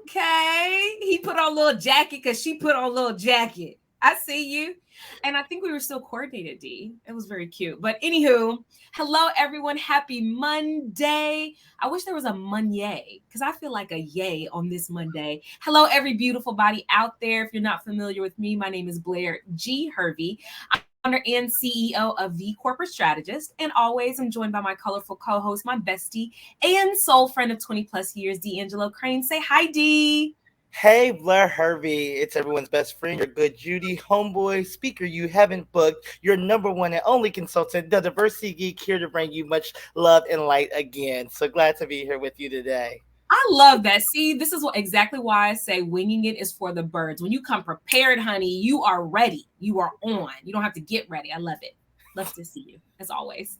Okay. He put on a little jacket because she put on a little jacket. I see you. And I think we were still coordinated, D. It was very cute. But anywho, hello everyone. Happy Monday. I wish there was a Monday because I feel like a yay on this Monday. Hello, every beautiful body out there. If you're not familiar with me, my name is Blair G. Hervey. I'm the founder and CEO of The Corporate Strategist. And always I'm joined by my colorful co-host, my bestie and soul friend of 20 plus years, DeAngelo Crane. Say hi, D. Hey, Blair Hervey. It's everyone's best friend, your good Judy, homeboy, speaker you haven't booked, your number one and only consultant, the diversity geek, here to bring you much love and light again. So glad to be here with you today. I love that. See, this is exactly why I say winging it is for the birds. When you come prepared, honey, you are ready. You are on. You don't have to get ready. I love it. Love to see you, as always.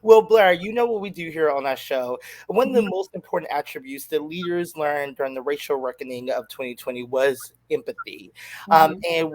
Well, Blair, you know what we do here on our show. One of the most important attributes that leaders learned during the racial reckoning of 2020 was empathy, Mhm. and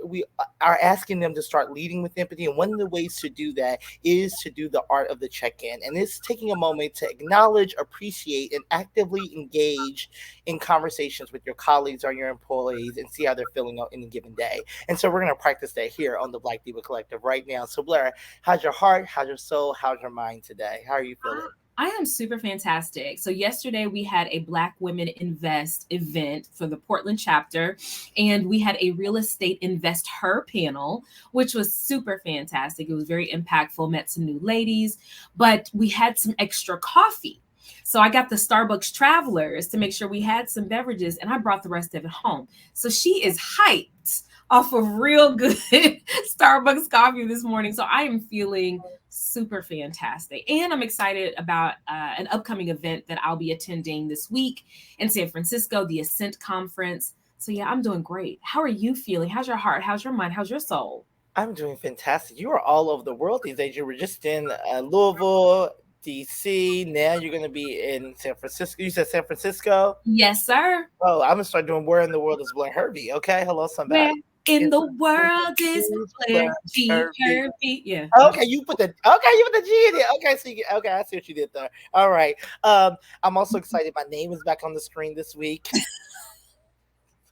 we are asking them to start leading with empathy. And one of the ways to do that is to do the art of the check-in, and it's taking a moment to acknowledge, appreciate, and actively engage in conversations with your colleagues or your employees and see how they're feeling on any given day. And so we're going to practice that here on the Black DEIBA Collective right now. So, Blair, how's your heart? How's your soul? How's your mind today? How are you feeling? I am super fantastic. So yesterday we had a Black Women Invest event for the Portland chapter, and we had a real estate invest her panel, which was super fantastic. It was very impactful. Met some new ladies, but we had some extra coffee. So I got the Starbucks Travelers to make sure we had some beverages, and I brought the rest of it home. So she is hyped off of real good Starbucks coffee this morning. So I am feeling super fantastic. And I'm excited about an upcoming event that I'll be attending this week in San Francisco, the Ascent Conference. So, yeah, I'm doing great. How are you feeling? How's your heart? How's your mind? How's your soul? I'm doing fantastic. You are all over the world these days. You were just in Louisville, DC. Now you're going to be in San Francisco. You said San Francisco? Yes, sir. Oh, I'm going to start doing Where in the World is Blair Hervey. Okay. Hello, Where somebody. in It's the world is Blair Blair G. Hervey. Hervey? Yeah. Okay, you put the G in it. Okay, okay, I see what you did there. All right. I'm also excited. My name is back on the screen this week.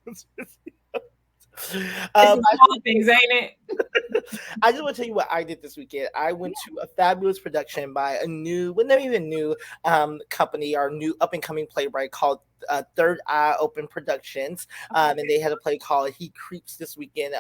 It's um, the I small things, ain't it? I just want to tell you what I did this weekend. I went to a fabulous production by a new, well, not even new, company, our new up and coming playwright called Third Eye Open Productions. And they had a play called He Creeps this weekend,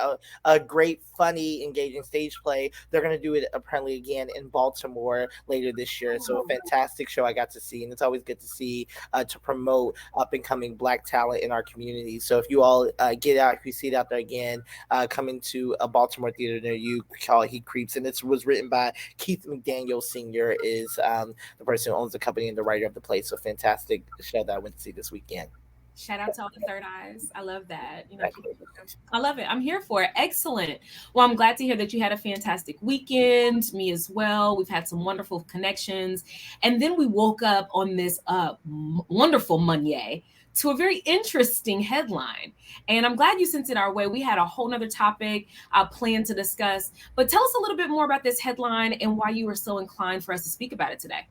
a great, funny, engaging stage play. They're going to do it apparently again in Baltimore later this year. So a fantastic show I got to see. And it's always good to see, to promote up and coming Black talent in our community. So if you all get out, if you see it out there again, coming to a Baltimore theater near you called He Creeps. And it was written by Keith McDaniel Sr. is the person who owns the company and the writer of the play. So fantastic show that I went to see this weekend. Shout out to all the third eyes. I love that. Exactly. I love it. I'm here for it. Excellent. Well, I'm glad to hear that you had a fantastic weekend. Me as well. We've had some wonderful connections. And then we woke up on this wonderful Monday to a very interesting headline. And I'm glad you sent it our way. We had a whole nother topic planned to discuss. But tell us a little bit more about this headline and why you were so inclined for us to speak about it today.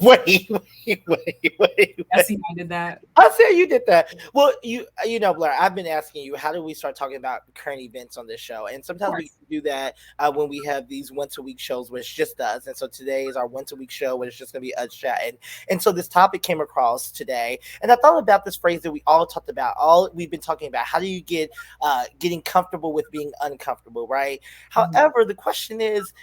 Wait. I see how I did that. I said you did that. Well, you know, Blair, I've been asking you, how do we start talking about current events on this show? And Of sometimes we course. can do that when we have these once a week shows where it's just us. And so today is our once a week show where it's just going to be us chatting. And so this topic came across today, and I thought about this phrase that we all talked about, all we've been talking about. How do you get getting comfortable with being uncomfortable, right? Mhm. However, the question is,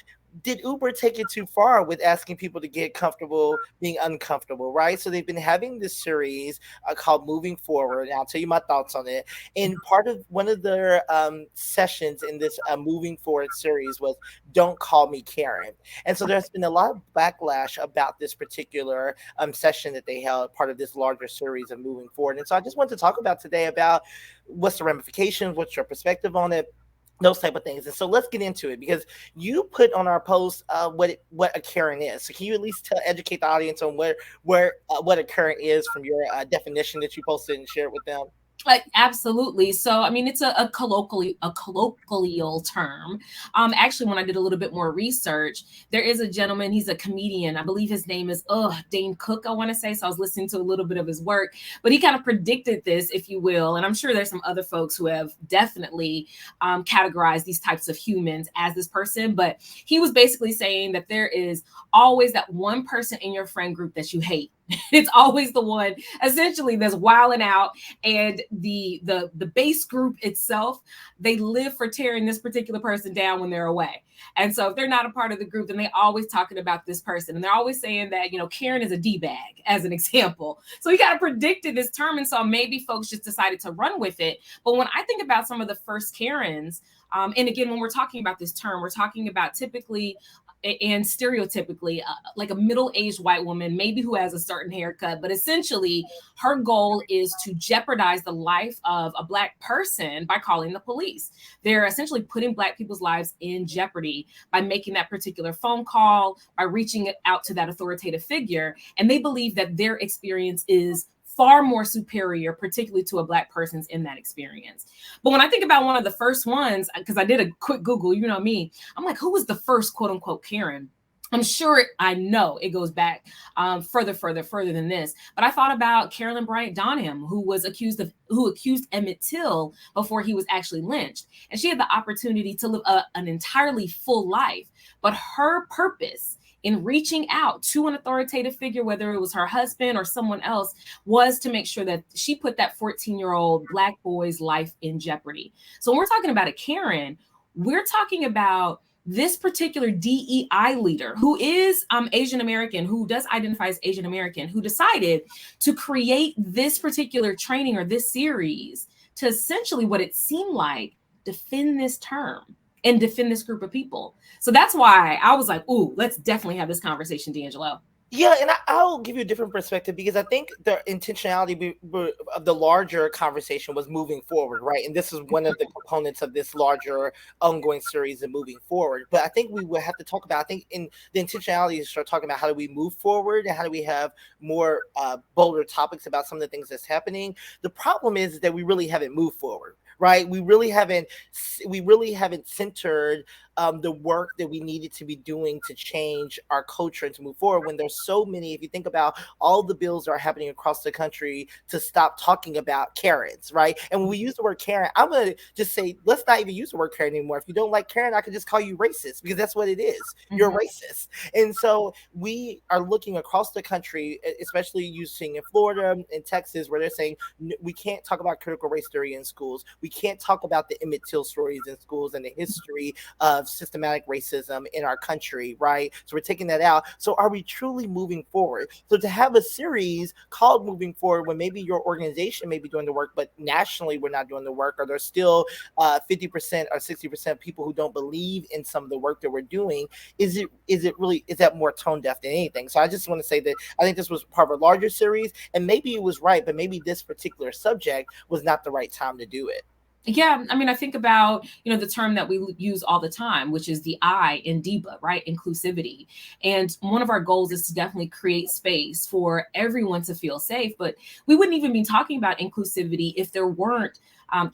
did Uber take it too far with asking people to get comfortable being uncomfortable, right? So they've been having this series called Moving Forward. And I'll tell you my thoughts on it. And part of one of their sessions in this Moving Forward series was Don't Call Me Karen. And so there's been a lot of backlash about this particular session that they held, part of this larger series of Moving Forward. And so I just want to talk about today about what's the ramifications, what's your perspective on it, those type of things. And so let's get into it because you put on our post what a Karen is. So can you at least educate the audience on what a Karen is from your definition that you posted and shared with them? Like, absolutely. So, I mean, it's a colloquial term. Actually, when I did a little bit more research, there is a gentleman. He's a comedian. I believe his name is Dane Cook. I want to say. So I was listening to a little bit of his work, but he kind of predicted this, if you will. And I'm sure there's some other folks who have definitely categorized these types of humans as this person. But he was basically saying that there is always that one person in your friend group that you hate. It's always the one essentially that's wilding out, and the base group itself, they live for tearing this particular person down when they're away. And so if they're not a part of the group, then they always talking about this person, and they're always saying that, Karen is a D-bag, as an example. So he kind of predicted this term, and so maybe folks just decided to run with it. But when I think about some of the first Karens, and again, when we're talking about this term, we're talking about typically and stereotypically like a middle-aged white woman, maybe who has a certain haircut, but essentially her goal is to jeopardize the life of a Black person by calling the police. They're essentially putting Black people's lives in jeopardy by making that particular phone call, by reaching out to that authoritative figure, and they believe that their experience is far more superior, particularly to a Black person's in that experience. But when I think about one of the first ones, because I did a quick Google, you know me, I'm like, who was the first quote unquote Karen? I'm sure I know it goes back further than this. But I thought about Carolyn Bryant Donham, who accused Emmett Till before he was actually lynched, and she had the opportunity to live an entirely full life. But her purpose in reaching out to an authoritative figure, whether it was her husband or someone else, was to make sure that she put that 14-year-old Black boy's life in jeopardy. So when we're talking about a Karen, we're talking about this particular DEI leader who is Asian American, who does identify as Asian American, who decided to create this particular training or this series to essentially, what it seemed like, defend this term and defend this group of people. So that's why I was like, ooh, let's definitely have this conversation, DeAngelo. Yeah, and I'll give you a different perspective because I think the intentionality of the larger conversation was moving forward, right? And this is one of the components of this larger ongoing series and moving forward. But I think we will have to talk about, I think in the intentionality is start talking about how do we move forward and how do we have more bolder topics about some of the things that's happening. The problem is that we really haven't moved forward. Right, we really haven't centered the work that we needed to be doing to change our culture and to move forward. When there's so many, if you think about all the bills that are happening across the country to stop talking about Karens, right? And when we use the word Karen, I'm gonna just say let's not even use the word Karen anymore. If you don't like Karen, I could just call you racist because that's what it is. You're racist. And so we are looking across the country, especially using in Florida and Texas, where they're saying we can't talk about critical race theory in schools. We can't talk about the Emmett Till stories in schools and the history of systematic racism in our country, right? So we're taking that out. So are we truly moving forward? So to have a series called Moving Forward, when maybe your organization may be doing the work, but nationally we're not doing the work, or there's still 50% or 60% of people who don't believe in some of the work that we're doing, is that more tone deaf than anything? So I just want to say that I think this was part of a larger series, and maybe it was right, but maybe this particular subject was not the right time to do it. Yeah, I mean, I think about, the term that we use all the time, which is the I in DEIBA, right? Inclusivity. And one of our goals is to definitely create space for everyone to feel safe. But we wouldn't even be talking about inclusivity if there weren't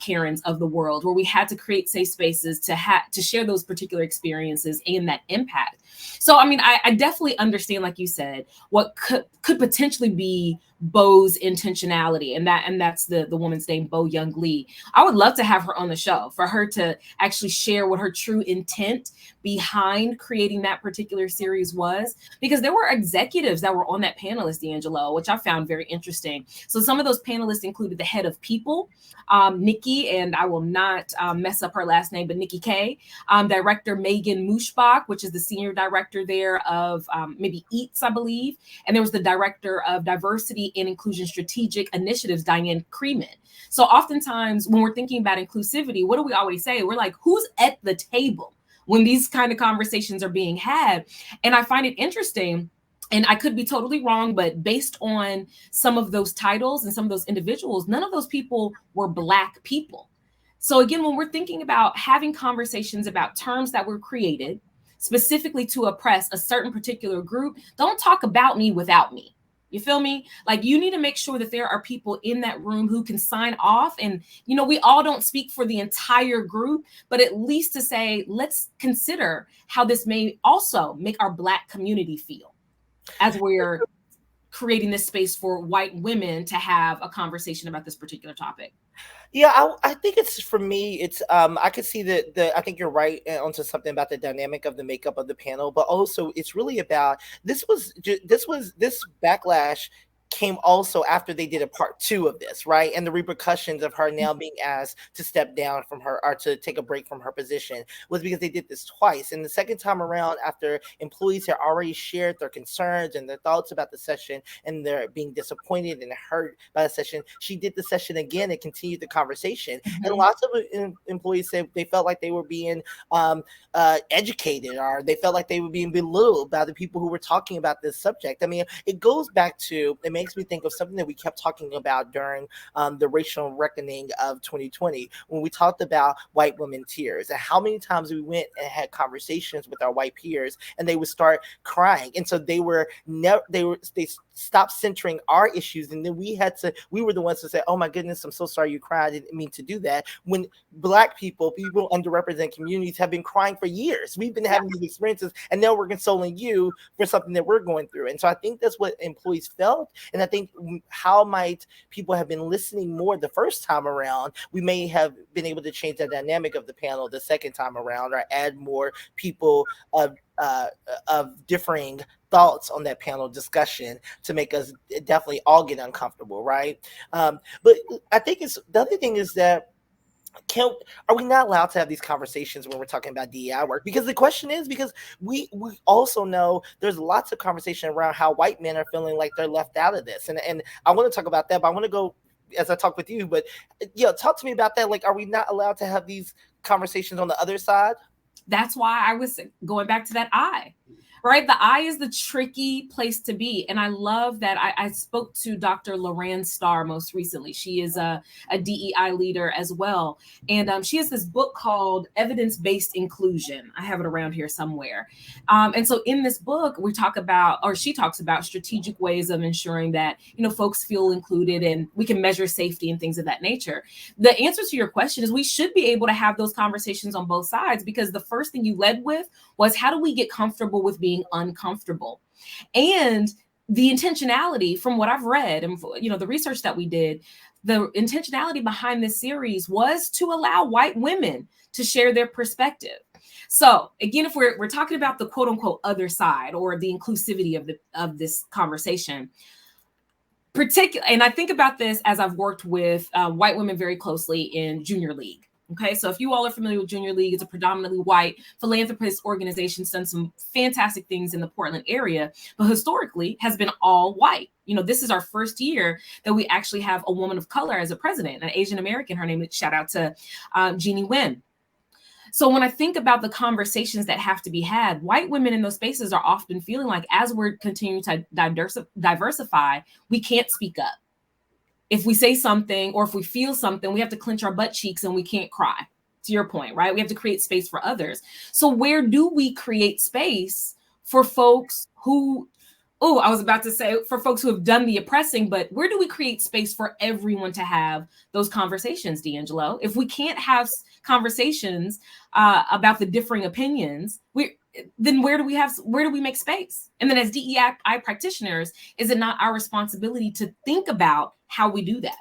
Karens of the world, where we had to create safe spaces to share those particular experiences and that impact. So, I mean, I definitely understand, like you said, what could potentially be Bo's intentionality, and that's the woman's name, Bo Young Lee. I would love to have her on the show for her to actually share what her true intent behind creating that particular series was, because there were executives that were on that panelist, DeAngelo, which I found very interesting. So some of those panelists included the head of people, Nikki, and I will not mess up her last name, but Nikki K, director Megan Mushbach, which is the senior director there of maybe EATS, I believe. And there was the director of diversity and inclusion strategic initiatives, Diane Creeman. So oftentimes when we're thinking about inclusivity, what do we always say? We're like, who's at the table when these kind of conversations are being had? And I find it interesting, and I could be totally wrong, but based on some of those titles and some of those individuals, none of those people were Black people. So again, when we're thinking about having conversations about terms that were created specifically to oppress a certain particular group, don't talk about me without me. You feel me? Like, you need to make sure that there are people in that room who can sign off. And, we all don't speak for the entire group, but at least to say, let's consider how this may also make our Black community feel as we're creating this space for white women to have a conversation about this particular topic. Yeah, I think it's for me. It's I could see that I think you're right onto something about the dynamic of the makeup of the panel, but also it's really about this backlash came also after they did a part two of this, right? And the repercussions of her now being asked to step down from her or to take a break from her position was because they did this twice. And the second time around, after employees had already shared their concerns and their thoughts about the session and they're being disappointed and hurt by the session, she did the session again and continued the conversation. And lots of employees said they felt like they were being educated, or they felt like they were being belittled by the people who were talking about this subject. I mean, it goes back to, it makes me think of something that we kept talking about during the racial reckoning of 2020, when we talked about white women tears and how many times we went and had conversations with our white peers and they would start crying. And so they stopped centering our issues. And then we were the ones to say, oh my goodness, I'm so sorry you cried. I didn't mean to do that. When Black people underrepresented communities have been crying for years. We've been having these experiences and now we're consoling you for something that we're going through. And so I think that's what employees felt. And I think how might people have been listening more the first time around, we may have been able to change the dynamic of the panel the second time around, or add more people of differing thoughts on that panel discussion to make us definitely all get uncomfortable, right? But I think the other thing is that, are we not allowed to have these conversations when we're talking about DEI work? Because the question is, because we also know there's lots of conversation around how white men are feeling like they're left out of this. And I want to talk about that, but I want to go as I talk with you. But talk to me about that. Like, are we not allowed to have these conversations on the other side? That's why I was going back to that I. Right? The I is the tricky place to be. And I love that I spoke to Dr. Loran Starr most recently. She is a DEI leader as well. And she has this book called Evidence-Based Inclusion. I have it around here somewhere. And so in this book, she talks about strategic ways of ensuring that, folks feel included and we can measure safety and things of that nature. The answer to your question is we should be able to have those conversations on both sides, because the first thing you led with was, how do we get comfortable with being uncomfortable? And the intentionality, from what I've read and the research that we did, the intentionality behind this series was to allow white women to share their perspective. So again, if we're talking about the quote unquote other side, or the inclusivity of this conversation, and I think about this as I've worked with white women very closely in Junior League. Okay, so if you all are familiar with Junior League, it's a predominantly white philanthropist organization, done some fantastic things in the Portland area, but historically has been all white. This is our first year that we actually have a woman of color as a president, an Asian American. Her name is, shout out to Jeannie Nguyen. So when I think about the conversations that have to be had, white women in those spaces are often feeling like, as we're continuing to diversify, we can't speak up. If we say something or if we feel something, we have to clench our butt cheeks and we can't cry, to your point, right? We have to create space for others. So where do we create space for folks who, I was about to say for folks who have done the oppressing, but where do we create space for everyone to have those conversations, DeAngelo? If we can't have conversations about the differing opinions, then where do we make space? And then as DEI practitioners, is it not our responsibility to think about how we do that?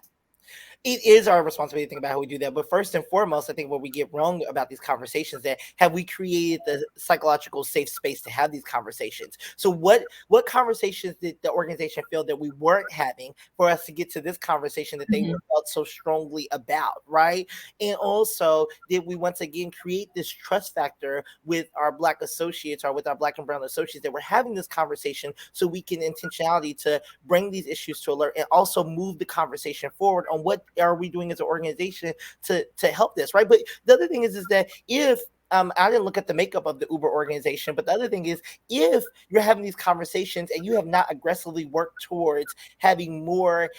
It is our responsibility to think about how we do that. But first and foremost, I think what we get wrong about these conversations, that have we created the psychological safe space to have these conversations? So what conversations did the organization feel that we weren't having for us to get to this conversation that they felt so strongly about, right? And also, did we once again create this trust factor with our Black associates or with our Black and brown associates that we're having this conversation, so we can intentionality to bring these issues to alert and also move the conversation forward on what are we doing as an organization to help this, right? But the other thing is that if I didn't look at the makeup of the Uber organization, but the other thing is, if you're having these conversations and you have not aggressively worked towards having more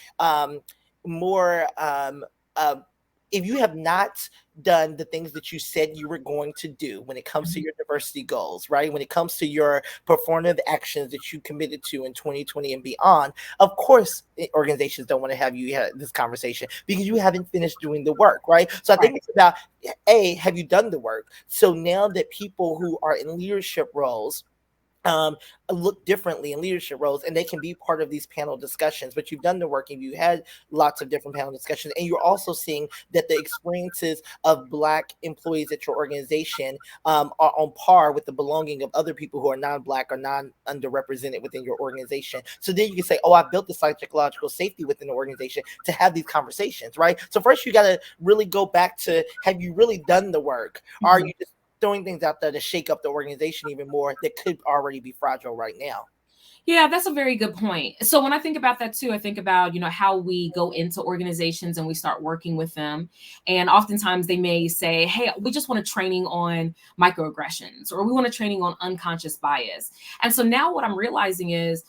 if you have not done the things that you said you were going to do when it comes to your diversity goals, right? When it comes to your performative actions that you committed to in 2020 and beyond, of course, organizations don't want to have you have this conversation because you haven't finished doing the work, right? So I think it's about, A, have you done the work? So now that people who are in leadership roles um, look differently in leadership roles, and they can be part of these panel discussions. But you've done the work, and you had lots of different panel discussions, and you're also seeing that the experiences of Black employees at your organization are on par with the belonging of other people who are non-Black or non-underrepresented within your organization. So then you can say, oh, I've built the psychological safety within the organization to have these conversations, right? So first, you got to really go back to, have you really done the work? Mm-hmm. Are you just throwing things out there to shake up the organization even more that could already be fragile right now? Yeah, that's a very good point. So when I think about that too, I think about, how we go into organizations and we start working with them. And oftentimes they may say, hey, we just want a training on microaggressions, or we want a training on unconscious bias. And so now what I'm realizing is,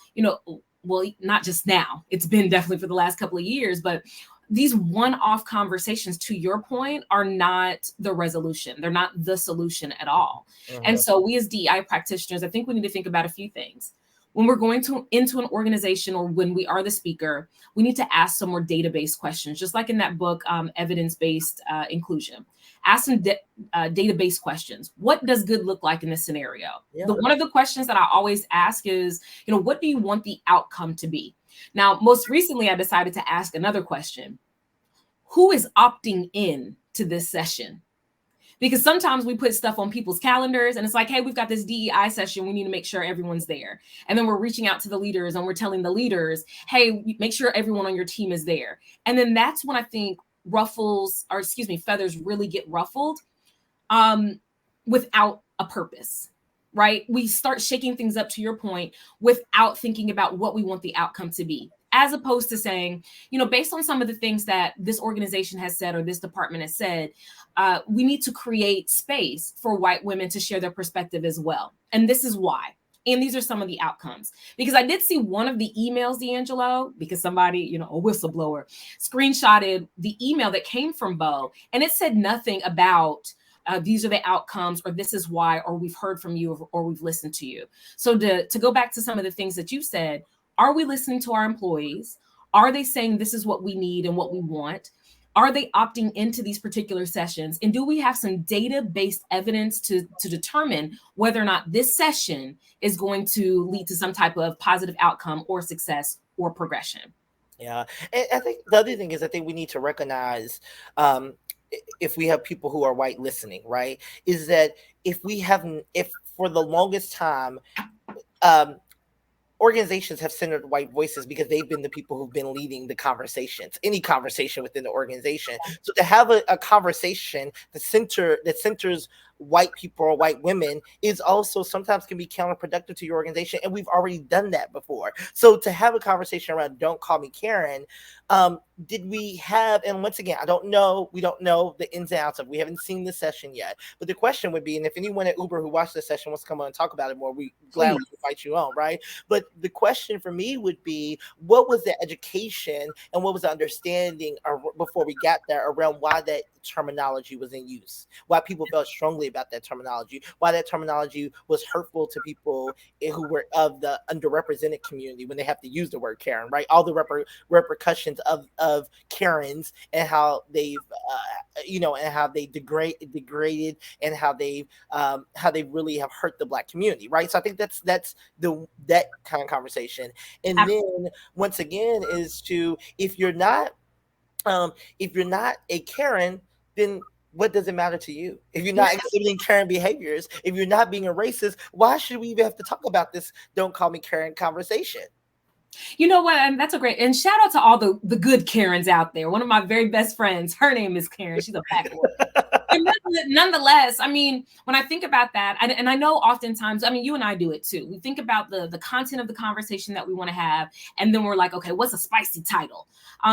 well, not just now, it's been definitely for the last couple of years, but these one-off conversations, to your point, are not the resolution. They're not the solution at all. Mm-hmm. And so we as DEI practitioners, I think we need to think about a few things. When we're going into an organization, or when we are the speaker, we need to ask some more database questions, just like in that book, Evidence-Based Inclusion. Ask some database questions. What does good look like in this scenario? Yeah. One of the questions that I always ask is, what do you want the outcome to be? Now, most recently, I decided to ask another question. Who is opting in to this session? Because sometimes we put stuff on people's calendars and it's like, hey, we've got this DEI session. We need to make sure everyone's there. And then we're reaching out to the leaders and we're telling the leaders, hey, make sure everyone on your team is there. And then that's when I think feathers really get ruffled without a purpose. Right? We start shaking things up, to your point, without thinking about what we want the outcome to be, as opposed to saying, based on some of the things that this organization has said or this department has said, we need to create space for white women to share their perspective as well. And this is why. And these are some of the outcomes. Because I did see one of the emails, DeAngelo, because somebody, a whistleblower, screenshotted the email that came from Bo, and it said nothing about these are the outcomes, or this is why, or we've heard from you, or we've listened to you. So to go back to some of the things that you said, are we listening to our employees? Are they saying this is what we need and what we want? Are they opting into these particular sessions? And do we have some data-based evidence to determine whether or not this session is going to lead to some type of positive outcome or success or progression? Yeah. And I think the other thing is, I think we need to recognize, if we have people who are white listening, right, is that if for the longest time, organizations have centered white voices because they've been the people who've been leading the conversations, any conversation within the organization. So to have a conversation that centers white people or white women is also sometimes can be counterproductive to your organization. And we've already done that before. So to have a conversation around Don't Call Me Karen, did we have, and once again, we don't know the ins and outs of, we haven't seen the session yet, but the question would be, and if anyone at Uber who watched the session wants to come on and talk about it more, we gladly invite you on, right? But the question for me would be, what was the education and what was the understanding before we got there around why that terminology was in use, why people felt strongly about that terminology, why that terminology was hurtful to people who were of the underrepresented community when they have to use the word Karen, right? All the repercussions of Karens and how they've and how they degraded and how they really have hurt the Black community, right? So I think that's that kind of conversation. And then once again is to, if you're not a Karen, then what does it matter to you? If you're not exhibiting Karen behaviors, if you're not being a racist, why should we even have to talk about this Don't Call Me Karen conversation? You know what? And that's a great, and shout out to all the good Karens out there. One of my very best friends, her name is Karen. She's a Black woman. And nonetheless, I mean, when I think about that, and I know oftentimes, I mean, you and I do it too. We think about the content of the conversation that we want to have, and then we're like, okay, what's a spicy title?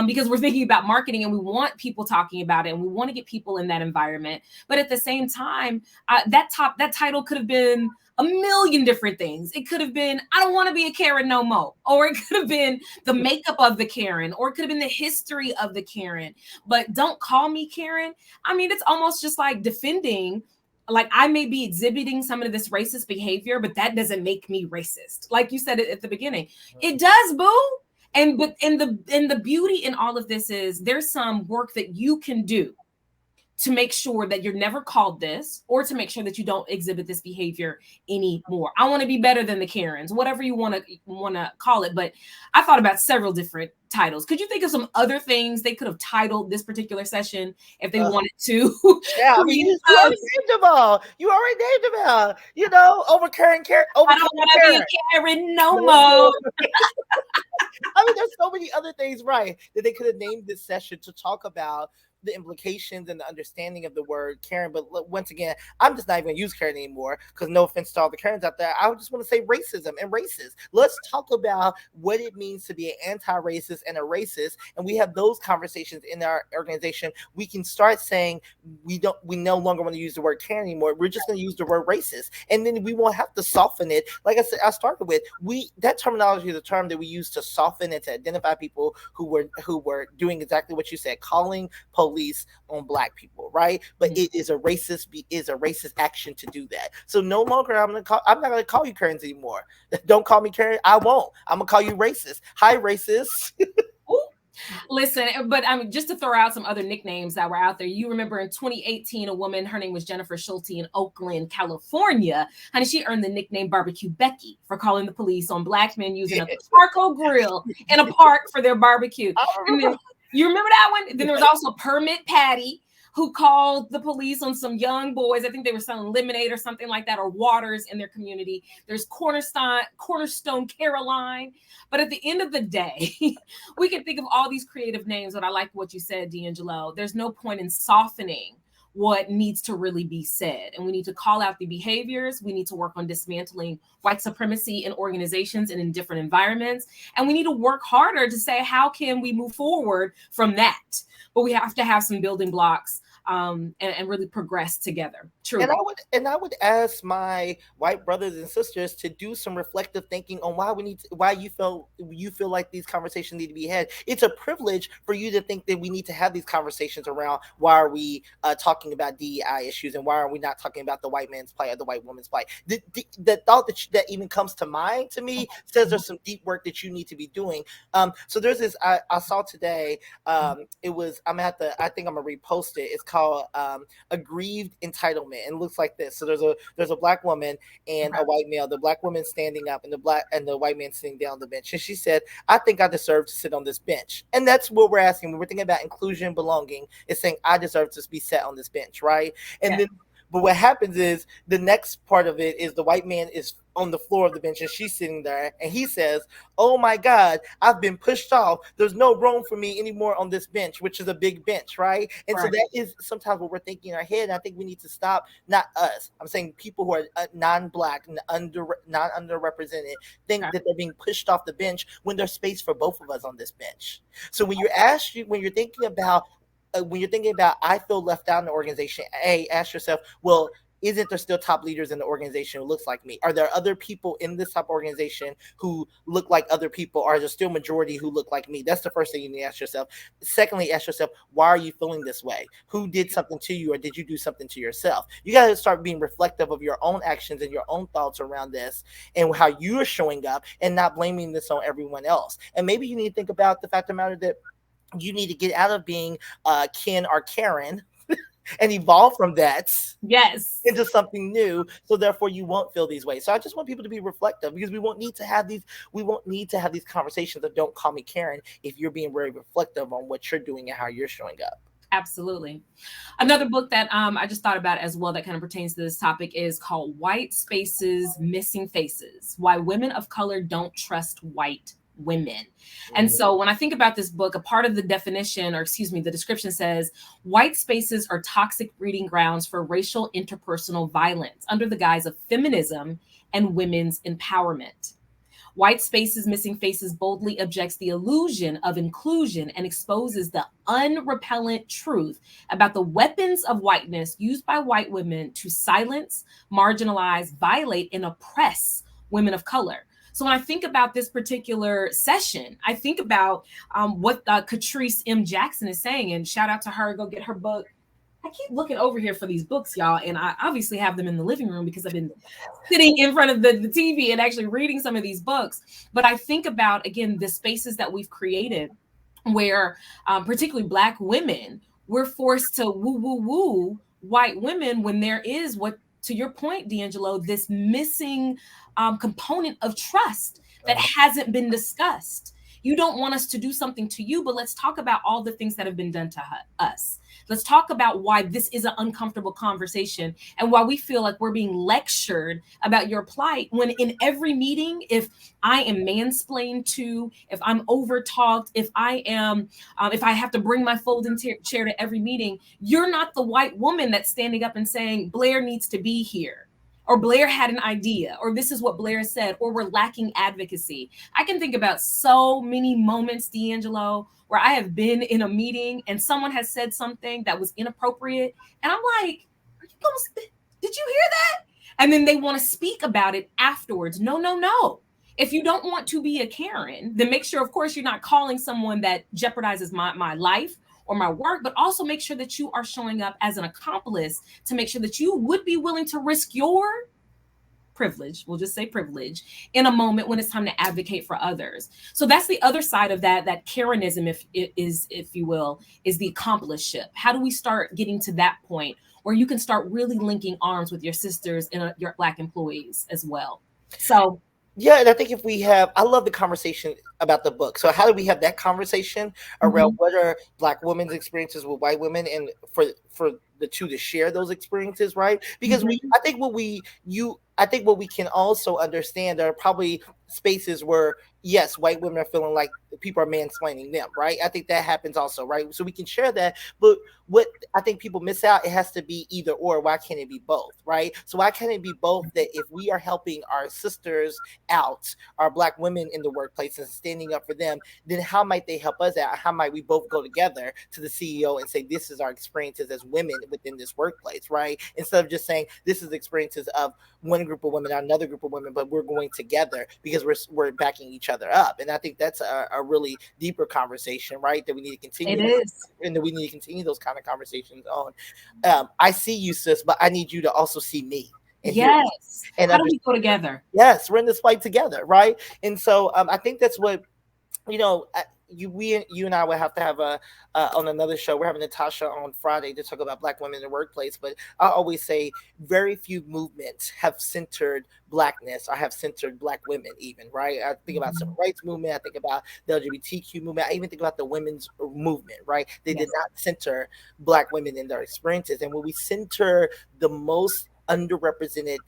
Because we're thinking about marketing and we want people talking about it, and we want to get people in that environment. But at the same time, that title could have been a million different things. It could have been, I don't want to be a Karen no more. Or it could have been the makeup of the Karen, or it could have been the history of the Karen. But don't call me Karen. I mean, it's almost just like defending, like I may be exhibiting some of this racist behavior, but that doesn't make me racist. Like you said at the beginning, it does, boo. And but in the beauty in all of this is there's some work that you can do to make sure that you're never called this, or to make sure that you don't exhibit this behavior anymore. I want to be better than the Karens, whatever you want to call it. But I thought about several different titles. Could you think of some other things they could have titled this particular session if they wanted to? Yeah, I mean, you already named them all. You already named them all. You know, over Karen. I don't want to be a Karen no more. I mean, there's so many other things, right, that they could have named this session to talk about the implications and the understanding of the word Karen. But once again, I'm just not even going to use Karen anymore, because no offense to all the Karens out there, I just want to say racism and racist. Let's talk about what it means to be an anti-racist and a racist, and we have those conversations in our organization. We can start saying we no longer want to use the word Karen anymore. We're just going to use the word racist, and then we won't have to soften it. Like I said, I started with, that terminology is a term that we use to soften and to identify people who were doing exactly what you said, calling police on Black people, right? But it is a racist action to do that. So no longer I'm not gonna call you Karens anymore. Don't call me Karen. I won't. I'm gonna call you racist. Hi, racist. Listen, but I mean, just to throw out some other nicknames that were out there. You remember in 2018, a woman, her name was Jennifer Schulte in Oakland, California. Honey, she earned the nickname Barbecue Becky for calling the police on Black men using a charcoal grill in a park for their barbecue. And then, you remember that one? Then there was also Permit Patty, who called the police on some young boys. I think they were selling lemonade or something like that, or waters in their community. There's Cornerstone Caroline. But at the end of the day, we can think of all these creative names, but I like what you said, DeAngelo. There's no point in softening what needs to really be said. And we need to call out the behaviors. We need to work on dismantling white supremacy in organizations and in different environments. And we need to work harder to say, how can we move forward from that? But we have to have some building blocks and really progress together. True. And I would ask my white brothers and sisters to do some reflective thinking on why you feel like these conversations need to be had. It's a privilege for you to think that we need to have these conversations around why are we talking about DEI issues, and why are we not talking about the white man's plight or the white woman's plight. The thought that even comes to mind to me says there's some deep work that you need to be doing. So there's this I saw today. It was I think I'm gonna repost it. It's called Aggrieved Entitlement. And it looks like this. So there's a Black woman and a white male. The Black woman standing up and the white man sitting down on the bench. And she said, I think I deserve to sit on this bench. And that's what we're asking when we're thinking about inclusion and belonging, is saying I deserve to be sat on this bench, right? And then but what happens is the next part of it is the white man is on the floor of the bench and she's sitting there, and he says, oh my God, I've been pushed off. There's no room for me anymore on this bench, which is a big bench, right? And so that is sometimes what we're thinking in our head. And I think we need to stop, not us, I'm saying people who are non-Black, not underrepresented, think that they're being pushed off the bench when there's space for both of us on this bench. So when you're thinking about I feel left out in the organization, ask yourself, well, isn't there still top leaders in the organization who looks like me? Are there other people in this top organization who look like other people? Are there still majority who look like me? That's the first thing you need to ask yourself. Secondly, ask yourself, why are you feeling this way? Who did something to you, or did you do something to yourself? You got to start being reflective of your own actions and your own thoughts around this and how you are showing up, and not blaming this on everyone else. And maybe you need to think about the fact of the matter that you need to get out of being Ken or Karen and evolve from that into something new, so therefore you won't feel these ways. So I just want people to be reflective, because we won't need to have these conversations of don't call me Karen if you're being very reflective on what you're doing and how you're showing up. Absolutely. Another book that I just thought about as well that kind of pertains to this topic is called White Spaces, Missing Faces: Why Women of Color Don't Trust White women. And so when I think about this book, a part of the definition, or excuse me, the description says white spaces are toxic breeding grounds for racial interpersonal violence under the guise of feminism and women's empowerment. White Spaces, Missing Faces boldly objects the illusion of inclusion and exposes the unrepellent truth about the weapons of whiteness used by white women to silence, marginalize, violate, and oppress women of color. So when I think about this particular session, I think about what Catrice M. Jackson is saying, and shout out to her, go get her book. I keep looking over here for these books, y'all, and I obviously have them in the living room because I've been sitting in front of the TV and actually reading some of these books. But I think about, again, the spaces that we've created where particularly Black women, we're forced to woo white women when there is, what, to your point, DeAngelo, this missing component of trust that hasn't been discussed. You don't want us to do something to you, but let's talk about all the things that have been done to us. Let's talk about why this is an uncomfortable conversation and why we feel like we're being lectured about your plight, when in every meeting, if I am mansplained to, if I'm over talked, if I have to bring my folding chair to every meeting, you're not the white woman that's standing up and saying Blair needs to be here, or Blair had an idea, or this is what Blair said, or we're lacking advocacy. I can think about so many moments, DeAngelo, where I have been in a meeting and someone has said something that was inappropriate. And I'm like, did you hear that? And then they want to speak about it afterwards. No. If you don't want to be a Karen, then make sure, of course, you're not calling someone that jeopardizes my life or my work, but also make sure that you are showing up as an accomplice to make sure that you would be willing to risk your privilege, we'll just say privilege, in a moment when it's time to advocate for others. So that's the other side of that Karenism, if you will, is the accomplishship. How do we start getting to that point where you can start really linking arms with your sisters and your Black employees as well? So yeah, and I think if we have, I love the conversation about the book. So how do we have that conversation around what are Black women's experiences with white women, and for the two to share those experiences, right? Because I think what we can also understand are probably spaces where, yes, white women are feeling like people are mansplaining them, right? I think that happens also, right? So we can share that. But what I think people miss out, it has to be either or. Why can't it be both, right? So why can't it be both, that if we are helping our sisters out, our Black women in the workplace, and standing up for them, then how might they help us out? How might we both go together to the CEO and say, this is our experiences as women within this workplace, right? Instead of just saying, this is experiences of one group of women, another group of women, but we're going together because we're backing each other up. And I think that's a really deeper conversation, right? That we need to continue. It is. And that we need to continue those kind of conversations on. I see you, sis, but I need you to also see me. And yes. And how do we go together? Yes, we're in this fight together, right? And so I think that's what, you and I will have to have on another show. We're having Natasha on Friday to talk about Black women in the workplace. But I always say very few movements have centered Blackness or have centered Black women, even, right? I think about civil rights movement. I think about the LGBTQ movement. I even think about the women's movement, right? They did not center Black women in their experiences. And when we center the most underrepresented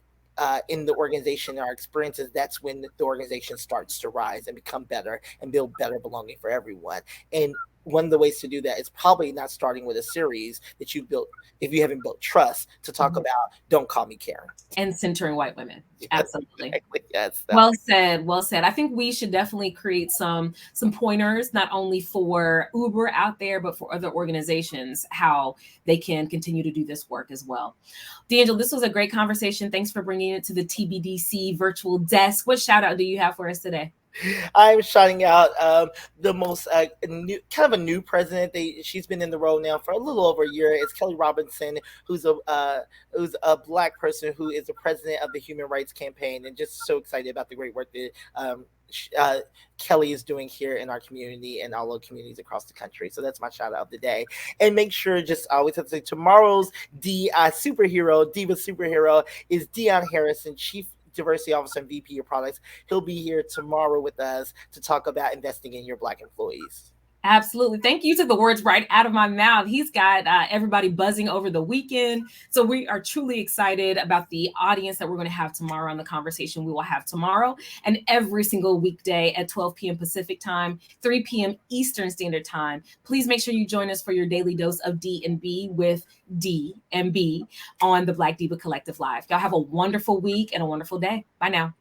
in the organization, our experiences, that's when the organization starts to rise and become better and build better belonging for everyone. And one of the ways to do that is probably not starting with a series that you've built, if you haven't built trust, to talk about Don't Call Me Karen. And centering white women. Absolutely. Exactly. Yes. Well said. I think we should definitely create some pointers, not only for Uber out there, but for other organizations, how they can continue to do this work as well. DeAngelo, this was a great conversation. Thanks for bringing it to the TBDC virtual desk. What shout out do you have for us today? I'm shouting out the most new, kind of a new president. She's been in the role now for a little over a year. It's Kelly Robinson, who's a Black person who is the president of the Human Rights Campaign, and just so excited about the great work that Kelly is doing here in our community and all the communities across the country. So that's my shout out of the day. And make sure, just always have to say, tomorrow's DEIBA superhero is Dion Harrison, Chief Diversity Officer and VP of Products. He'll be here tomorrow with us to talk about investing in your Black employees. Absolutely. Thank you. You took the words right out of my mouth. He's got everybody buzzing over the weekend. So we are truly excited about the audience that we're going to have tomorrow and the conversation we will have tomorrow and every single weekday at 12 p.m. Pacific time, 3 p.m. Eastern Standard Time. Please make sure you join us for your daily dose of D and B with D and B on the Black DEIBA Collective Live. Y'all have a wonderful week and a wonderful day. Bye now.